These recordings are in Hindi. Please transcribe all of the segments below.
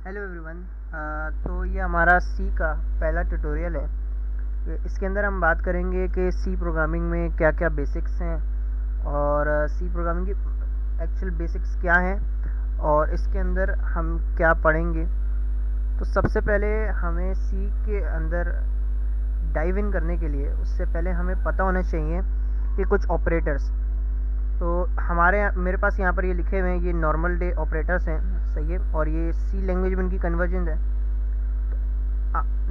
Hello everyone. तो ये हमारा सी का पहला ट्यूटोरियल है। इसके अंदर हम बात करेंगे कि सी प्रोग्रामिंग में क्या क्या बेसिक्स हैं और सी प्रोग्रामिंग की एक्चुअल बेसिक्स क्या हैं और इसके अंदर हम क्या पढ़ेंगे। तो सबसे पहले हमें सी के अंदर डाइव इन करने के लिए उससे पहले हमें पता होना चाहिए कि कुछ ऑपरेटर्स, तो मेरे पास यहाँ पर ये लिखे हुए हैं, ये नॉर्मल डे ऑपरेटर्स हैं, सही है, और ये सी लैंग्वेज में इनकी कन्वर्जन है।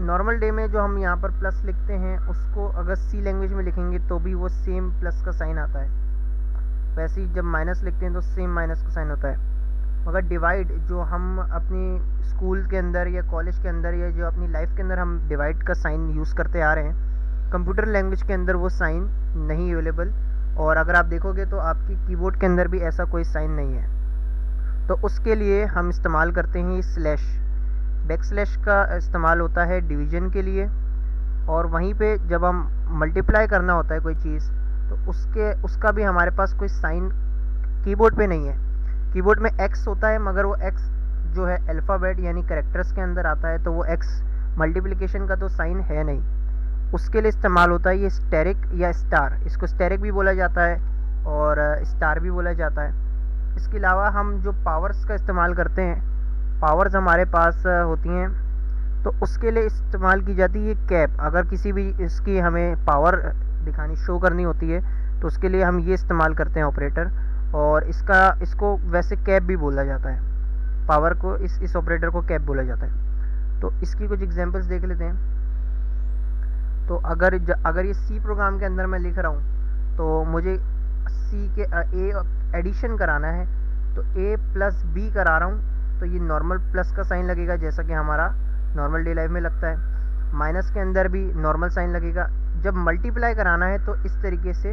नॉर्मल डे में जो हम यहाँ पर प्लस लिखते हैं उसको अगर सी लैंग्वेज में लिखेंगे तो भी वो सेम प्लस का साइन आता है। वैसे ही जब माइनस लिखते हैं तो सेम माइनस का साइन होता है। मगर डिवाइड जो हम अपनी स्कूल के अंदर या कॉलेज के अंदर या जो अपनी लाइफ के अंदर हम डिवाइड का साइन यूज़ करते आ रहे हैं, कंप्यूटर लैंग्वेज के अंदर वो साइन नहीं अवेलेबल। और अगर आप देखोगे तो आपकी कीबोर्ड के अंदर भी ऐसा कोई साइन नहीं है। तो उसके लिए हम इस्तेमाल करते हैं स्लैश। बैक स्लैश का इस्तेमाल होता है डिवीजन के लिए, और वहीं पे जब हम मल्टीप्लाई करना होता है कोई चीज़ तो उसका भी हमारे पास कोई साइन कीबोर्ड पे नहीं है। कीबोर्ड में एक्स होता है, मगर वो एक्स जो है अल्फ़ाबेट यानी कैरेक्टर्स के अंदर आता है, तो वो एक्स मल्टीप्लिकेशन का तो साइन है नहीं। उसके लिए इस्तेमाल होता है ये स्टेरिक या स्टार। इसको स्टेरिक भी बोला जाता है और स्टार भी बोला जाता है। इसके अलावा हम जो पावर्स का इस्तेमाल करते हैं, पावर्स हमारे पास होती हैं, तो उसके लिए इस्तेमाल की जाती है कैप। अगर किसी भी इसकी हमें पावर दिखानी शो करनी होती है तो उसके लिए हम ये इस्तेमाल करते हैं ऑपरेटर, और इसको वैसे कैप भी बोला जाता है। पावर को इस ऑपरेटर को कैप बोला जाता है। तो इसकी कुछ एग्जांपल्स देख लेते हैं। तो अगर ये सी प्रोग्राम के अंदर मैं लिख रहा हूँ तो मुझे सी के ए एडिशन कराना है, तो ए प्लस बी करा रहा हूँ तो ये नॉर्मल प्लस का साइन लगेगा जैसा कि हमारा नॉर्मल डे लाइफ में लगता है। माइनस के अंदर भी नॉर्मल साइन लगेगा। जब मल्टीप्लाई कराना है तो इस तरीके से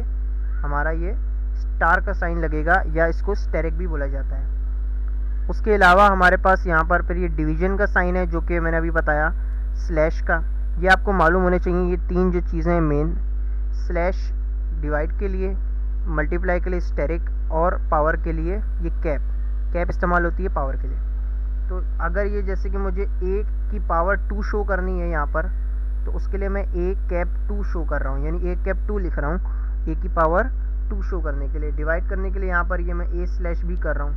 हमारा ये स्टार का साइन लगेगा, या इसको स्टेरिक भी बोला जाता है। उसके अलावा हमारे पास यहाँ पर फिर ये डिवीजन का साइन है, जो कि मैंने अभी बताया स्लैश का। ये आपको मालूम होने चाहिए, ये तीन जो चीज़ें हैं मेन, स्लैश डिवाइड के लिए, मल्टीप्लाई के लिए स्टेरिक, और पावर के लिए ये कैप इस्तेमाल होती है पावर के लिए। तो अगर ये जैसे कि मुझे ए की पावर 2 शो करनी है यहाँ पर, तो उसके लिए मैं ए कैप 2 शो कर रहा हूँ, यानी ए कैप 2 लिख रहा हूँ ए की पावर 2 शो करने के लिए। डिवाइड करने के लिए यहाँ पर ये मैं ए स्लैश भी कर रहा हूँ।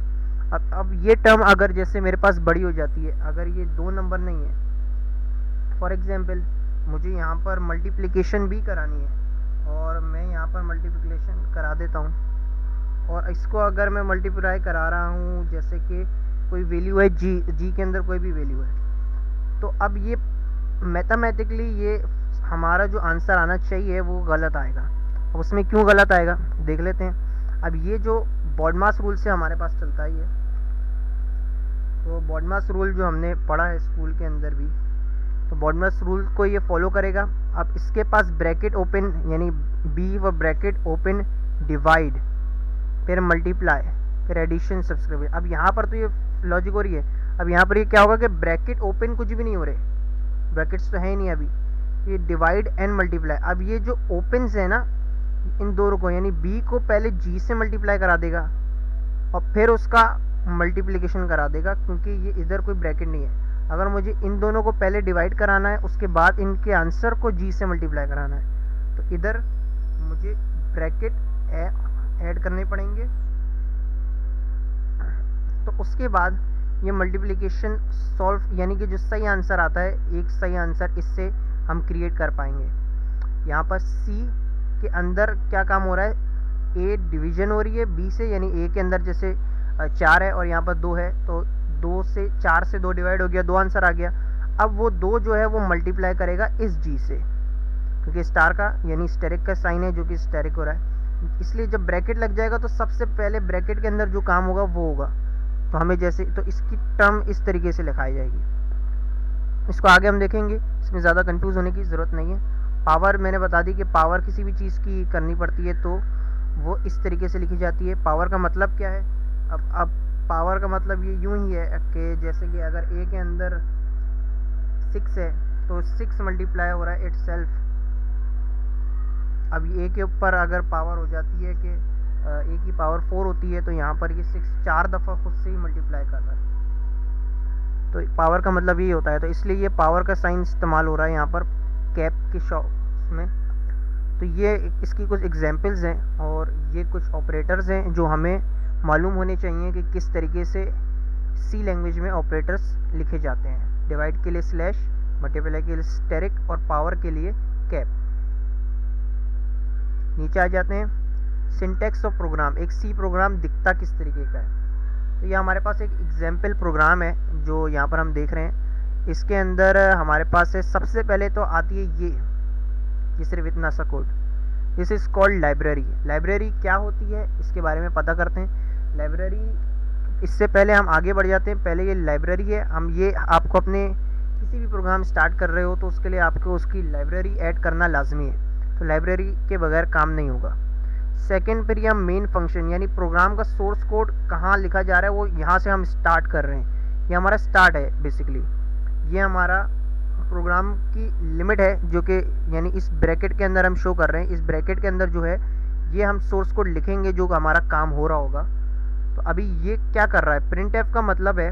अब ये टर्म अगर जैसे मेरे पास बड़ी हो जाती है, अगर ये 2 नंबर नहीं है, फॉर एग्जांपल मुझे यहाँ पर मल्टीप्लिकेशन भी करानी है और मैं यहाँ पर मल्टीप्लिकेशन करा देता हूँ, और इसको अगर मैं मल्टीप्लाई करा रहा हूँ जैसे कि कोई वैल्यू है जी के अंदर कोई भी वैल्यू है, तो अब ये मैथमेटिकली ये हमारा जो आंसर आना चाहिए वो गलत आएगा। अब उसमें क्यों गलत आएगा देख लेते हैं। अब ये जो बॉडमास रूल से हमारे पास चलता है, ये तो बॉडमास रूल जो हमने पढ़ा है स्कूल के अंदर भी, तो बॉडमास रूल को ये फॉलो करेगा। अब इसके पास ब्रैकेट ओपन यानी बी व ब्रैकेट ओपन डिवाइड, फिर मल्टीप्लाई, फिर एडिशन, सब्सक्रिप्शन। अब यहाँ पर तो ये लॉजिक हो रही है। अब यहाँ पर ये क्या होगा कि ब्रैकेट ओपन कुछ भी नहीं हो रहे, ब्रैकेट्स तो है ही नहीं अभी, ये डिवाइड एंड मल्टीप्लाई। अब ये जो ओपन्स है ना, इन दोनों को यानी बी को पहले जी से मल्टीप्लाई करा देगा और फिर उसका मल्टीप्लिकेशन करा देगा, क्योंकि ये इधर कोई ब्रैकेट नहीं है। अगर मुझे इन दोनों को पहले डिवाइड कराना है उसके बाद इनके आंसर को जी से मल्टीप्लाई कराना है, तो इधर मुझे ब्रैकेट ऐड करने पड़ेंगे। तो उसके बाद ये मल्टीप्लिकेशन सॉल्व, यानी कि जो सही आंसर आता है, एक सही आंसर इससे हम क्रिएट कर पाएंगे। यहाँ पर सी के अंदर क्या काम हो रहा है, ए डिवीजन हो रही है बी से, यानी ए के अंदर जैसे 4 है और यहाँ पर 2 है, तो 4 से 2 डिवाइड हो गया, 2 आंसर आ गया। अब वो 2 जो है वो मल्टीप्लाई करेगा इस जी से, क्योंकि स्टार का यानी स्टेरिक का साइन है जो कि स्टेरिक हो रहा है, इसलिए जब ब्रैकेट लग जाएगा तो सबसे पहले ब्रैकेट के अंदर जो काम होगा वो होगा। तो हमें जैसे, तो इसकी टर्म इस तरीके से लिखाई जाएगी। इसको आगे हम देखेंगे, इसमें ज़्यादा कंफ्यूज होने की ज़रूरत नहीं है। पावर मैंने बता दी कि पावर किसी भी चीज़ की करनी पड़ती है तो वो इस तरीके से लिखी जाती है। पावर का मतलब क्या है, अब पावर का मतलब ये यूं ही है कि जैसे कि अगर ए के अंदर 6 है तो 6 मल्टीप्लाई हो रहा है इट सेल्फ। अब ए के ऊपर अगर पावर हो जाती है कि ए की पावर 4 होती है, तो यहाँ पर ये 6 4 दफ़ा खुद से ही मल्टीप्लाई कर रहा है। तो पावर का मतलब ये होता है, तो इसलिए ये पावर का साइन इस्तेमाल हो रहा है यहाँ पर कैप के शॉप में। तो ये इसकी कुछ एग्जांपल्स हैं और ये कुछ ऑपरेटर्स हैं जो हमें मालूम होने चाहिए कि किस तरीके से सी लैंग्वेज में ऑपरेटर्स लिखे जाते हैं। डिवाइड के लिए स्लैश, मल्टीप्लाई के लिए स्टेरिक और पावर के लिए कैप। नीचे आ जाते हैं, सिंटैक्स ऑफ प्रोग्राम। एक सी प्रोग्राम दिखता किस तरीके का है। तो ये हमारे पास एक एग्जाम्पल प्रोग्राम है जो यहाँ पर हम देख रहे हैं। इसके अंदर हमारे पास है, सबसे पहले तो आती है ये सिर्फ इतना सा code. This is called library. Library क्या होती है इसके बारे में पता करते हैं। लाइब्रेरी, इससे पहले हम आगे बढ़ जाते हैं, पहले ये लाइब्रेरी है। हम ये आपको अपने किसी भी प्रोग्राम स्टार्ट कर रहे हो तो उसके लिए आपको उसकी लाइब्रेरी ऐड करना लाजमी है। तो लाइब्रेरी के बगैर काम नहीं होगा। सेकेंड पर हम मेन फंक्शन, यानी प्रोग्राम का सोर्स कोड कहाँ लिखा जा रहा है वो यहाँ से हम स्टार्ट कर रहे हैं। ये हमारा स्टार्ट है बेसिकली। ये हमारा प्रोग्राम की लिमिट है जो कि यानी इस ब्रैकेट के अंदर हम शो कर रहे हैं। इस ब्रैकेट के अंदर जो है ये हम सोर्स कोड लिखेंगे जो हमारा काम हो रहा होगा। तो अभी ये क्या कर रहा है, प्रिंट एफ का मतलब है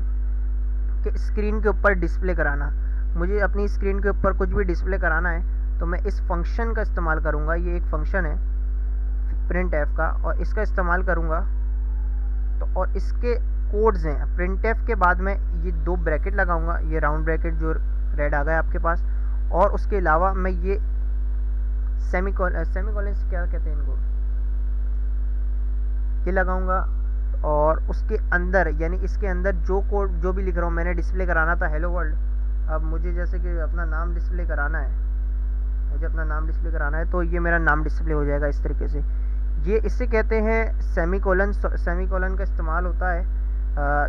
कि स्क्रीन के ऊपर डिस्प्ले कराना। मुझे अपनी स्क्रीन के ऊपर कुछ भी डिस्प्ले कराना है तो मैं इस फंक्शन का इस्तेमाल करूँगा। ये एक फंक्शन है प्रिंट एफ का और इसका इस्तेमाल करूँगा। तो और इसके कोड्स हैं, प्रिंट एफ के बाद में ये दो ब्रैकेट लगाऊंगा, ये राउंड ब्रैकेट जो रेड आ गया आपके पास, और उसके अलावा मैं ये सेमीकोलन क्या कहते हैं इनको, ये लगाऊंगा। और उसके अंदर यानी इसके अंदर जो कोड जो भी लिख रहा हूँ, मैंने डिस्प्ले कराना था हेलो वर्ल्ड। अब मुझे जैसे कि अपना नाम डिस्प्ले कराना है, तो ये मेरा नाम डिस्प्ले हो जाएगा इस तरीके से। ये इससे कहते हैं सेमीकोलन। सेमीकोलन का इस्तेमाल होता है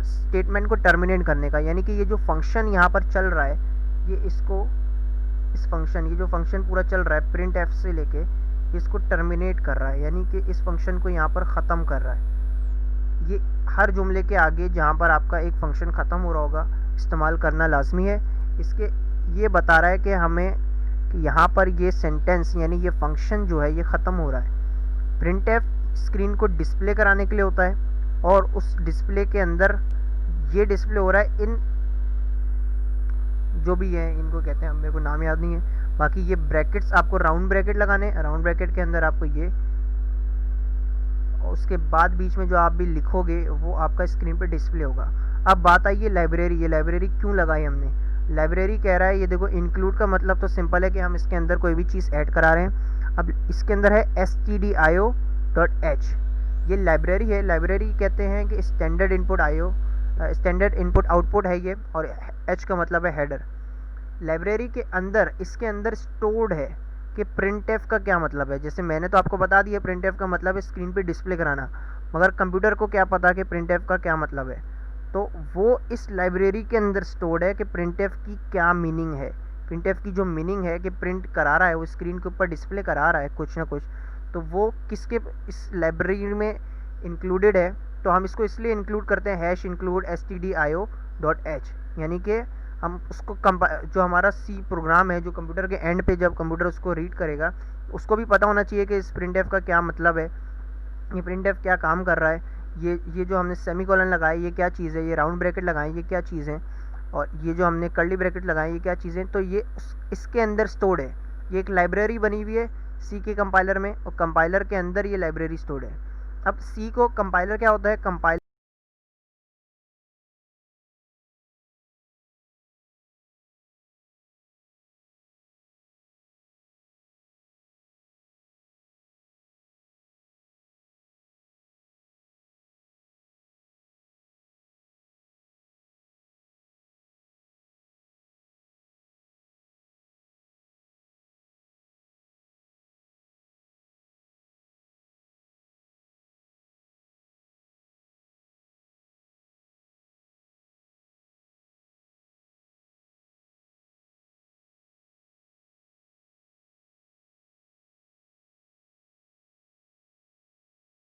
स्टेटमेंट को टर्मिनेट करने का, यानी कि ये जो फंक्शन यहाँ पर चल रहा है ये ये जो फंक्शन पूरा चल रहा है प्रिंट एफ से लेके इसको टर्मिनेट कर रहा है, यानी कि इस फंक्शन को यहाँ पर ख़त्म कर रहा है। ये हर जुमले के आगे जहाँ पर आपका एक फंक्शन ख़त्म हो रहा होगा इस्तेमाल करना लाजमी है। इसके ये बता रहा है कि हमें कि यहाँ पर ये सेंटेंस यानी ये फंक्शन जो है ये ख़त्म हो रहा है। प्रिंट एफ स्क्रीन को डिस्प्ले कराने के लिए होता है और उस डिस्प्ले के अंदर ये डिस्प्ले हो रहा है इन जो भी है इनको कहते हैं, मेरे को नाम याद नहीं है। बाकी ये ब्रैकेट्स आपको राउंड ब्रैकेट लगाने, राउंड ब्रैकेट के अंदर आपको ये, और उसके बाद बीच में जो आप भी लिखोगे वो आपका स्क्रीन पे डिस्प्ले होगा। अब बात आई है लाइब्रेरी। ये लाइब्रेरी क्यों लगाई हमने? लाइब्रेरी कह रहा है, ये देखो इंक्लूड का मतलब तो सिंपल है कि हम इसके अंदर कोई भी चीज़ ऐड करा रहे हैं। अब इसके अंदर है stdio.h, ये लाइब्रेरी है। लाइब्रेरी कहते हैं कि स्टैंडर्ड इनपुट आउटपुट है ये, और h का मतलब है हेडर। लाइब्रेरी के अंदर इसके अंदर स्टोर्ड है कि प्रिंट एफ का क्या मतलब है। जैसे मैंने तो आपको बता दिया प्रिंट एफ का मतलब है स्क्रीन पे डिस्प्ले कराना, मगर कंप्यूटर को क्या पता कि प्रिंट एफ का क्या मतलब है। तो वो इस लाइब्रेरी के अंदर स्टोर्ड है कि प्रिंट एफ की क्या मीनिंग है। प्रिंट एफ की जो मीनिंग है कि प्रिंट करा रहा है, वो स्क्रीन के ऊपर डिस्प्ले करा रहा है कुछ ना कुछ, तो वो किसके इस लाइब्रेरी में इंक्लूडेड है। तो हम इसको इसलिए इंक्लूड करते हैं #include stdio.h, यानी कि हम उसको जो हमारा सी प्रोग्राम है जो कंप्यूटर के एंड पे जब कंप्यूटर उसको रीड करेगा उसको भी पता होना चाहिए कि इस प्रिंट एफ का क्या मतलब है, ये प्रिंट एफ क्या काम कर रहा है। ये जो हमने सेमीकोलन लगाया ये क्या चीज़ है, ये राउंड ब्रैकेट लगाए ये क्या चीज़ है, और ये जो हमने कर्ली ब्रैकेट लगाए ये क्या चीज़ें। तो ये इसके अंदर स्टोर्ड है। ये एक लाइब्रेरी बनी हुई है सी के कंपाइलर में, और कंपाइलर के अंदर ये लाइब्रेरी स्टोर्ड है। अब सी को कंपाइलर क्या होता है, कंपाइलर